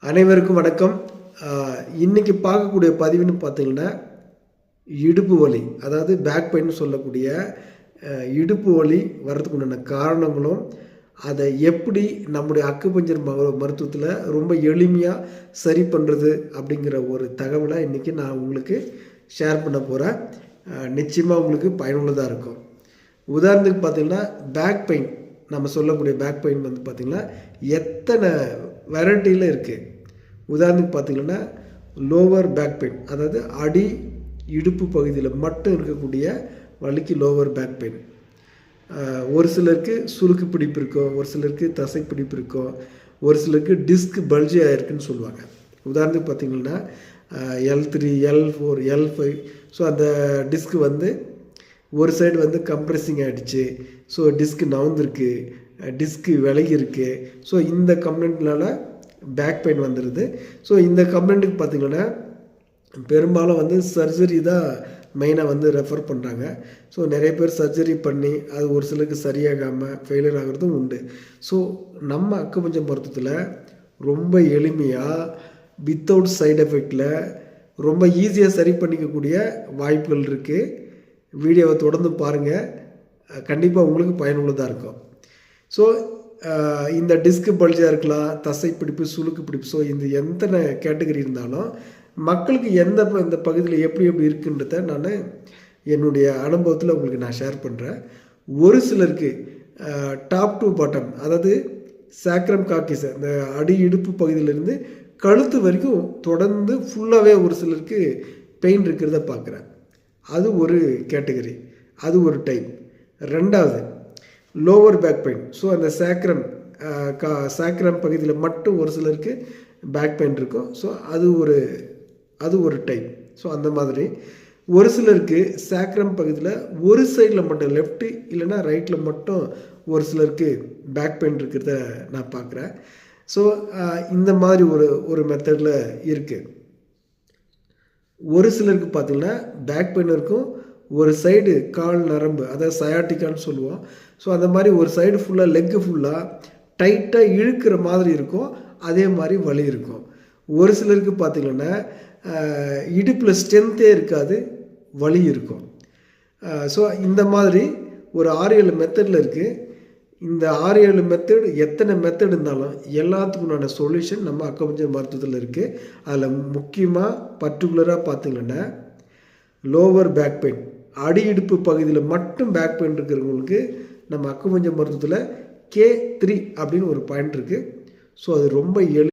அனைவருக்கும் வணக்கம். இன்றைக்கி பார்க்கக்கூடிய பதிவுன்னு பார்த்தீங்கன்னா இடுப்பு வலி, அதாவது பேக் பெயின் சொல்லக்கூடிய இடுப்பு வலி வர்றதுக்கு உண்டான காரணங்களும் அதை எப்படி நம்முடைய அக்குபஞ்சர் மருத்துவத்தில் ரொம்ப எளிமையாக சரி பண்ணுறது அப்படிங்கிற ஒரு தகவலை இன்றைக்கி நான் உங்களுக்கு ஷேர் பண்ண போகிறேன். நிச்சயமாக உங்களுக்கு பயனுள்ளதாக இருக்கும். உதாரணத்துக்கு பார்த்திங்கன்னா பேக் பெயின், நம்ம சொல்லக்கூடிய பேக் பெயின் வந்து பார்த்திங்கன்னா எத்தனை வெரைட்டியில் இருக்குது. உதாரணத்துக்கு பார்த்திங்கன்னா லோவர் பேக் பெயின், அதாவது அடி இடுப்பு பகுதியில் மட்டும் இருக்கக்கூடிய வலிக்கு லோவர் பேக் பெயின். ஒரு சிலருக்கு சுருக்கு பிடிப்பு இருக்கும், ஒரு சிலருக்கு தசை பிடிப்பு இருக்கும், ஒரு சிலருக்கு டிஸ்க் பல்ஜி ஆகிருக்குன்னு சொல்லுவாங்க. உதாரணத்துக்கு பார்த்திங்கன்னா L3, L4, L5. ஸோ அந்த டிஸ்க் வந்து ஒரு சைடு வந்து கம்ப்ரெஸிங் ஆகிடுச்சு, ஸோ டிஸ்க் நவுந்திருக்கு, டிஸ்க்கு விலகி இருக்குது. ஸோ இந்த கம்ப்ளைண்ட்னால பேக் பெயின் வந்துடுது. ஸோ இந்த கம்ப்ளைண்ட்டுக்கு பார்த்திங்கன்னா பெரும்பாலும் வந்து சர்ஜரி தான் மெயினாக வந்து ரெஃபர் பண்ணுறாங்க. ஸோ நிறைய பேர் சர்ஜரி பண்ணி அது ஒரு சிலருக்கு சரியாகாமல் ஃபெயிலியர் ஆகிறதும் உண்டு. ஸோ நம்ம அக்குபஞ்சர் மருத்துவத்தில் ரொம்ப எளிமையாக வித்தவுட் சைடு எஃபெக்டில் ரொம்ப ஈஸியாக சரி பண்ணிக்கக்கூடிய வாய்ப்புகள் இருக்குது. வீடியோவை தொடர்ந்து பாருங்கள், கண்டிப்பாக உங்களுக்கு பயனுள்ளதாக இருக்கும். ஸோ இந்த டிஸ்க் பல்ஜாக இருக்கலாம், தசை பிடிப்பு, சுளுக்கு பிடிப்பு, ஸோ இந்த எந்த கேட்டகரி இருந்தாலும் மக்களுக்கு இந்த பகுதியில் எப்படி இருக்குன்றத நான் என்னுடைய அனுபவத்தில் உங்களுக்கு நான் ஷேர் பண்ணுறேன். ஒரு சிலருக்கு டாப் டு பாட்டம், அதாவது சாக்ரம் காக்கிஸ், அந்த அடி இடுப்பு பகுதியிலேருந்து கழுத்து வரைக்கும் தொடர்ந்து ஃபுல்லாகவே ஒரு சிலருக்கு பெயின் இருக்கிறத பார்க்குறேன். அது ஒரு கேட்டகரி, அது ஒரு டைப். ரெண்டாவது லோவர் பேக் பெயின். ஸோ அந்த சாக்ரம் பகுதியில் மட்டும் ஒரு சிலருக்கு பேக் பெயின் இருக்கும். ஸோ அது ஒரு டைப். ஸோ அந்த மாதிரி ஒரு சிலருக்கு சாக்ரம் பகுதியில் ஒரு சைடில் மட்டும், லெஃப்ட்டு இல்லைன்னா ரைட்டில் மட்டும் ஒரு சிலருக்கு பேக் பெயின் இருக்கிறத நான் பார்க்குறேன். ஸோ இந்த மாதிரி ஒரு மெத்தடில் இருக்குது. ஒரு சிலருக்கு பார்த்திங்கன்னா பேக் பெயின் இருக்கும், ஒரு சைடு கால் நரம்பு, அதாவது சயாட்டிக்கான்னு சொல்லுவோம். ஸோ அந்த மாதிரி ஒரு சைடு ஃபுல்லாக, லெக்கு ஃபுல்லாக டைட்டாக இழுக்கிற மாதிரி இருக்கும், அதே மாதிரி வலி இருக்கும். ஒரு சிலருக்கு பார்த்திங்கன்னா இடுப்பில் ஸ்ட்ரென்த்தே இருக்காது, வலி இருக்கும். ஸோ இந்த மாதிரி ஒரு 6-7 மெத்தடில் இருக்குது. இந்த 6-7 மெத்தட், எத்தனை மெத்தட் இருந்தாலும் எல்லாத்துக்குண்டான சொல்யூஷன் நம்ம அக்குபஞ்சர் மருத்துவத்தில் இருக்குது. அதில் முக்கியமாக பர்டிகுலராக பார்த்திங்கன்னா லோவர் பேக் பெயின், அடி இடுப்பு பகுதியில் மட்டும் பேக் பெயின் இருக்கிறவங்களுக்கு நம்ம அக்குபஞ்சர் மருத்துவத்தில் K3 அப்படின்னு ஒரு பாயிண்ட் இருக்குது. ஸோ அது ரொம்ப